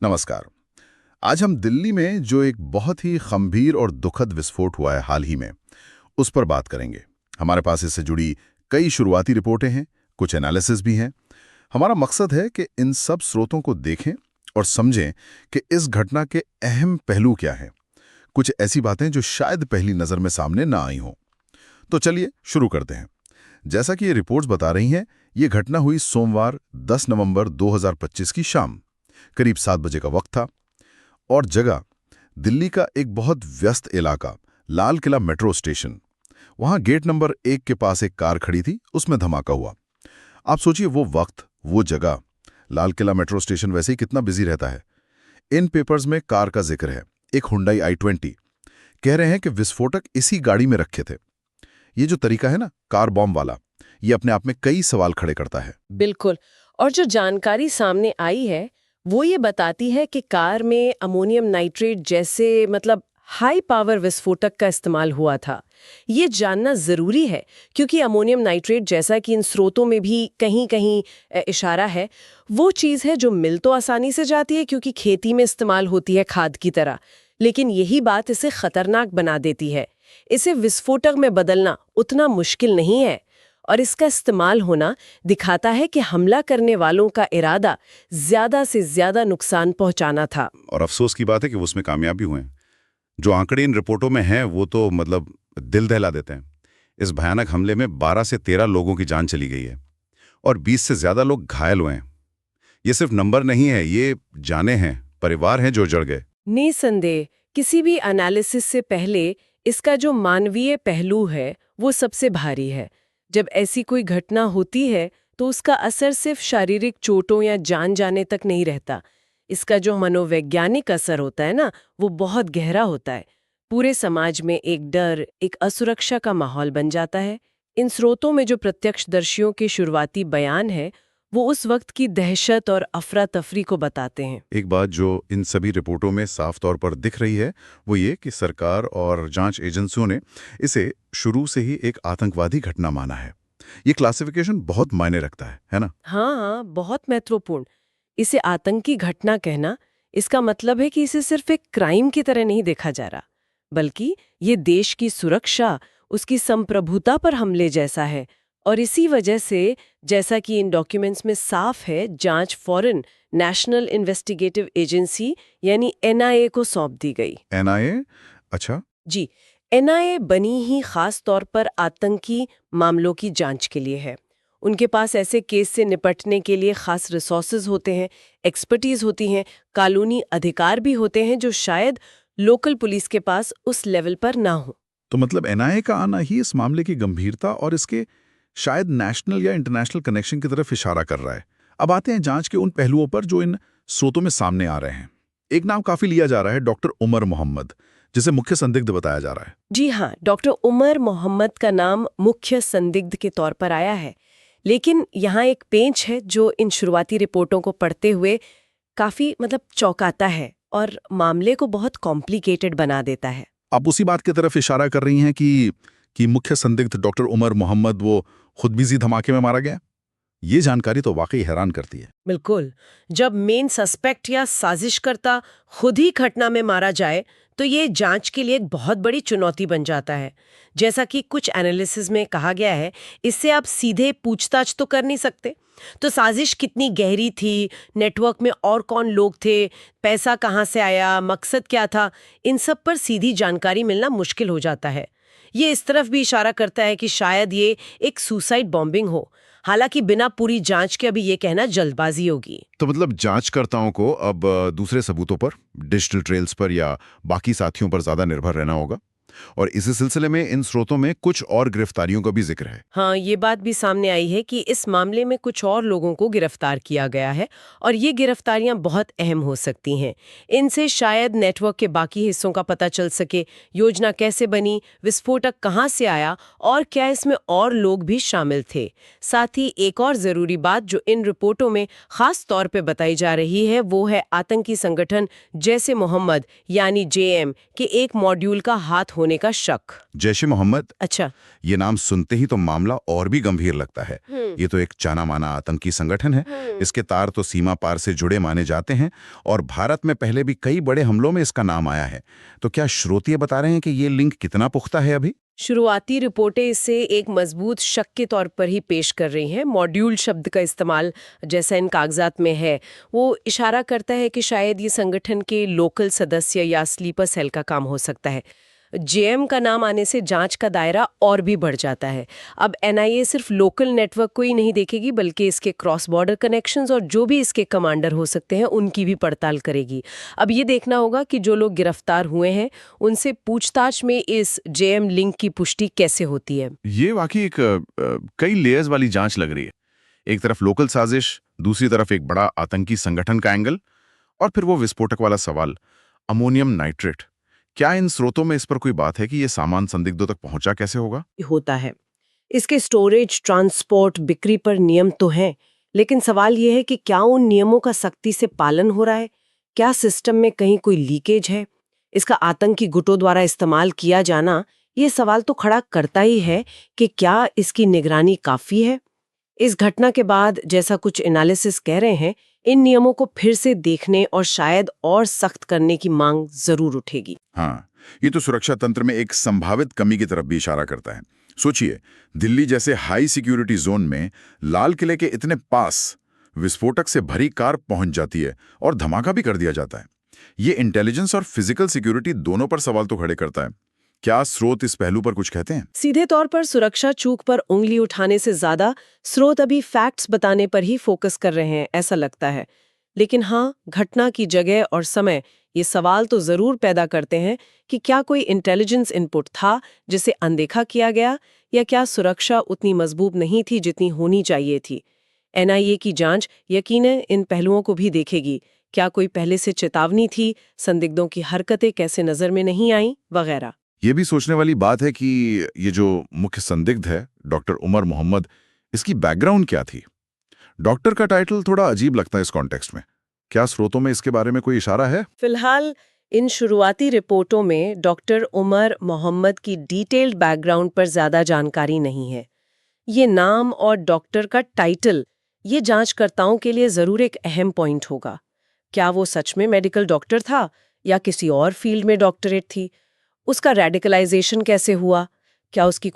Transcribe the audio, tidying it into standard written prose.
नमस्कार। आज हम दिल्ली में जो एक बहुत ही गंभीर और दुखद विस्फोट हुआ है हाल ही में, उस पर बात करेंगे। हमारे पास इससे जुड़ी कई शुरुआती रिपोर्टें हैं, कुछ एनालिसिस भी हैं। हमारा मकसद है कि इन सब स्रोतों को देखें और समझें कि इस घटना के अहम पहलू क्या हैं। कुछ ऐसी बातें जो शायद पहली नज़र में सामने ना आई हों। तो चलिए शुरू करते हैं। जैसा कि ये रिपोर्ट्स बता रही हैं, ये घटना हुई सोमवार 10 नवंबर 2025 की शाम। करीब 7 बजे का वक्त था और जगह दिल्ली का एक बहुत व्यस्त इलाका, लाल किला मेट्रो स्टेशन। वहां गेट नंबर 1 के पास एक कार खड़ी थी, उसमें धमाका हुआ। आप सोचिए, वो वक्त, वो जगह। लाल किला मेट्रो स्टेशन वैसे ही कितना बिजी रहता है। इन पेपर्स में कार का जिक्र है, एक हुंडई i20। कह रहे हैं कि विस्फोटक इसी गाड़ी में रखे थे। ये जो तरीका है ना, कार बॉम्ब वाला, ये अपने आप में कई सवाल खड़े करता है। बिल्कुल। और जो जानकारी सामने आई है वो ये बताती है कि कार में अमोनियम नाइट्रेट जैसे हाई पावर विस्फोटक का इस्तेमाल हुआ था। ये जानना ज़रूरी है क्योंकि अमोनियम नाइट्रेट, जैसा कि इन स्रोतों में भी कहीं कहीं इशारा है, वो चीज़ है जो मिल तो आसानी से जाती है क्योंकि खेती में इस्तेमाल होती है खाद की तरह, लेकिन यही बात इसे खतरनाक बना देती है। इसे विस्फोटक में बदलना उतना मुश्किल नहीं है और इसका इस्तेमाल होना दिखाता है कि हमला करने वालों का इरादा ज्यादा से ज्यादा नुकसान पहुंचाना था। और अफसोस की बात है कि वो उसमें कामयाब भी हुए हैं। जो आंकड़े इन रिपोर्टों में हैं वो तो दिल दहला देते हैं। इस भयानक हमले में 12 से 13 लोगों की जान चली गई है और 20 से ज्यादा लोग घायल हुए हैं। ये सिर्फ नंबर नहीं है, ये जाने हैं, परिवार हैं जो जड़ गए। निसंदेह किसी भी एनालिसिस से पहले इसका जो मानवीय पहलू है वो सबसे भारी है। जब ऐसी कोई घटना होती है तो उसका असर सिर्फ शारीरिक चोटों या जान जाने तक नहीं रहता। इसका जो मनोवैज्ञानिक असर होता है ना, वो बहुत गहरा होता है। पूरे समाज में एक डर, एक असुरक्षा का माहौल बन जाता है। इन स्रोतों में जो प्रत्यक्षदर्शियों के शुरुआती बयान है वो उस वक्त की दहशत और अफरा तफरी को बताते हैं। एक बात जो इन सभी रिपोर्टों में साफ तौर पर दिख रही है वो ये कि सरकार और जांच एजेंसियों ने इसे शुरू से ही एक आतंकवादी घटना माना है। ये क्लासिफिकेशन बहुत मायने रखता है ना? हाँ हाँ, बहुत महत्वपूर्ण। इसे आतंकी घटना कहना, इसका मतलब है कि इसे सिर्फ एक क्राइम की तरह नहीं देखा जा रहा, बल्कि ये देश की सुरक्षा, उसकी संप्रभुता पर हमले जैसा है। और इसी वजह से, जैसा कि इन डॉक्यूमेंट्स में साफ है, जांच फौरन नेशनल इन्वेस्टिगेटिव एजेंसी यानी एनआईए को सौंप दी गई। एनआईए? अच्छा। जी, एनआईए बनी ही खास तौर पर आतंकी मामलों की जांच के लिए है। उनके पास ऐसे केस से निपटने के लिए खास रिसोर्सेज होते हैं, एक्सपर्टीज होती हैं, कानूनी अधिकार भी होते हैं जो शायद लोकल पुलिस के पास उस लेवल पर ना हो। तो एनआईए का आना ही इस मामले की गंभीरता और इसके शायद नेशनल या इंटरनेशनल कनेक्शन की तरफ इशारा कर रहा है। अब आते हैं जांच के उन पहलुओं पर जो इन स्रोतों में सामने आ रहे हैं। एक नाम काफी लिया जा रहा है, डॉक्टर उमर मोहम्मद, जिसे मुख्य संदिग्ध बताया जा रहा है। जी हाँ, डॉक्टर उमर मोहम्मद का नाम मुख्य संदिग्ध के तौर पर आया है। लेकिन यहाँ एक पेंच है जो इन शुरुआती रिपोर्टों को पढ़ते हुए काफी चौंकाता है और मामले को बहुत कॉम्प्लिकेटेड बना देता है। आप उसी बात की तरफ इशारा कर रही हैं कि मुख्य संदिग्ध डॉक्टर उमर मोहम्मद वो खुदबिजी धमाके में मारा गया। ये जानकारी तो वाकई हैरान करती है। बिल्कुल। जब मेन सस्पेक्ट या साजिशकर्ता खुद ही घटना में मारा जाए तो ये जांच के लिए एक बहुत बड़ी चुनौती बन जाता है। जैसा कि कुछ एनालिसिस में कहा गया है, इससे आप सीधे पूछताछ तो कर नहीं सकते। तो साजिश कितनी गहरी थी, नेटवर्क में और कौन लोग थे, पैसा कहाँ से आया, मकसद क्या था, इन सब पर सीधी जानकारी मिलना मुश्किल हो जाता है। ये इस तरफ भी इशारा करता है कि शायद ये एक सुसाइड बॉम्बिंग हो। हालांकि बिना पूरी जांच के अभी ये कहना जल्दबाजी होगी। तो जांचकर्ताओं को अब दूसरे सबूतों पर, डिजिटल ट्रेल्स पर या बाकी साथियों पर ज्यादा निर्भर रहना होगा। और इसी सिलसिले में इन स्रोतों में कुछ और गिरफ्तारियों का भी जिक्र है। हाँ, ये बात भी सामने आई है कि इस मामले में कुछ और लोगों को गिरफ्तार किया गया है और ये गिरफ्तारियां बहुत अहम हो सकती हैं। इनसे शायद नेटवर्क के बाकी हिस्सों का पता चल सके, योजना कैसे बनी, विस्फोटक कहाँ से आया और क्या इसमें और लोग भी शामिल थे। साथ ही एक और जरूरी बात जो इन रिपोर्टों में खास तौर पर बताई जा रही है वो है आतंकी संगठन जैश ए मोहम्मद यानी JM के एक मॉड्यूल का हाथ होने होने का शक। जैश-ए-मोहम्मद, अच्छा। ये नाम सुनते ही तो मामला और भी गंभीर लगता है। ये तो एक जाना-माना आतंकी संगठन है। इसके तार तो सीमा पार से जुड़े माने जाते हैं और भारत में पहले भी कई बड़े हमलों में इसका नाम आया है। तो क्या श्रोतीय बता रहे हैं कि ये लिंक कितना पुख्ता है अभी? शुरुआती रिपोर्टें इसे एक मजबूत शक के तौर पर ही पेश कर रही हैं। मॉड्यूल शब्द का इस्तेमाल जैसा इन कागजात में है, वो इशारा करता है कि शायद ये संगठन के लोकल सदस्य या स्लीपर सेल का काम हो सकता है। जेएम का नाम आने से जांच का दायरा और भी बढ़ जाता है। अब एनआईए सिर्फ लोकल नेटवर्क को ही नहीं देखेगी, बल्कि इसके क्रॉस बॉर्डर कनेक्शंस और जो भी इसके कमांडर हो सकते हैं उनकी भी पड़ताल करेगी। अब ये देखना होगा कि जो लोग गिरफ्तार हुए हैं उनसे पूछताछ में इस जेएम लिंक की पुष्टि कैसे होती है। ये वाकई एक कई लेयर्स वाली जांच लग रही है। एक तरफ लोकल साजिश, दूसरी तरफ एक बड़ा आतंकी संगठन का एंगल, और फिर वो विस्फोटक वाला सवाल, अमोनियम नाइट्रेट। क्या इन स्रोतों में इस पर कोई बात है कि ये सामान संदिग्धों तक पहुंचा कैसे होगा? होता है। इसके स्टोरेज, ट्रांसपोर्ट, बिक्री पर नियम तो हैं, लेकिन सवाल यह है कि क्या उन नियमों का सख्ती से पालन हो रहा है? क्या सिस्टम में कहीं कोई लीकेज है? इसका आतंकी गुटों द्वारा इस्तेमाल किया जाना ये सवाल तो खड़ा करता ही है कि क्या इसकी निगरानी काफी है? इस घटना के बाद, जैसा कुछ एनालिसिस कह रहे हैं, इन नियमों को फिर से देखने और शायद और सख्त करने की मांग जरूर उठेगी। हाँ, ये तो सुरक्षा तंत्र में एक संभावित कमी की तरफ भी इशारा करता है। सोचिए, दिल्ली जैसे हाई सिक्योरिटी जोन में लाल किले के इतने पास विस्फोटक से भरी कार पहुंच जाती है और धमाका भी कर दिया जाता है। ये इंटेलिजेंस और फिजिकल सिक्योरिटी दोनों पर सवाल तो खड़े करता है। क्या स्रोत इस पहलू पर कुछ कहते हैं? सीधे तौर पर सुरक्षा चूक पर उंगली उठाने से ज्यादा स्रोत अभी फैक्ट्स बताने पर ही फोकस कर रहे हैं, ऐसा लगता है। लेकिन हाँ, घटना की जगह और समय ये सवाल तो जरूर पैदा करते हैं कि क्या कोई इंटेलिजेंस इनपुट था जिसे अनदेखा किया गया, या क्या सुरक्षा उतनी मजबूत नहीं थी जितनी होनी चाहिए थी। एनआईए की जांच यकीनन इन पहलुओं को भी देखेगी। क्या कोई पहले से चेतावनी थी, संदिग्धों की हरकतें कैसे नजर में नहीं आईं, वगैरह। ये भी सोचने वाली बात है कि ये जो मुख्य संदिग्ध है, डॉक्टर उमर मोहम्मद, इसकी बैकग्राउंड क्या थी? डॉक्टर का टाइटल थोड़ा अजीब लगता है इस कॉन्टेक्स्ट में। क्या स्रोतों में इसके बारे में कोई इशारा है? फिलहाल इन शुरुआती रिपोर्टों में डॉक्टर उमर मोहम्मद की डिटेल्ड बैकग्राउंड पर ज्यादा जानकारी नहीं है। ये नाम और डॉक्टर का टाइटल ये जांचकर्ताओं के लिए जरूर एक अहम पॉइंट होगा। क्या वो सच में मेडिकल डॉक्टर था या किसी और फील्ड में डॉक्टरेट थी? उसका रेडिकलाइजेशन कैसे हुआ? क्या उसकी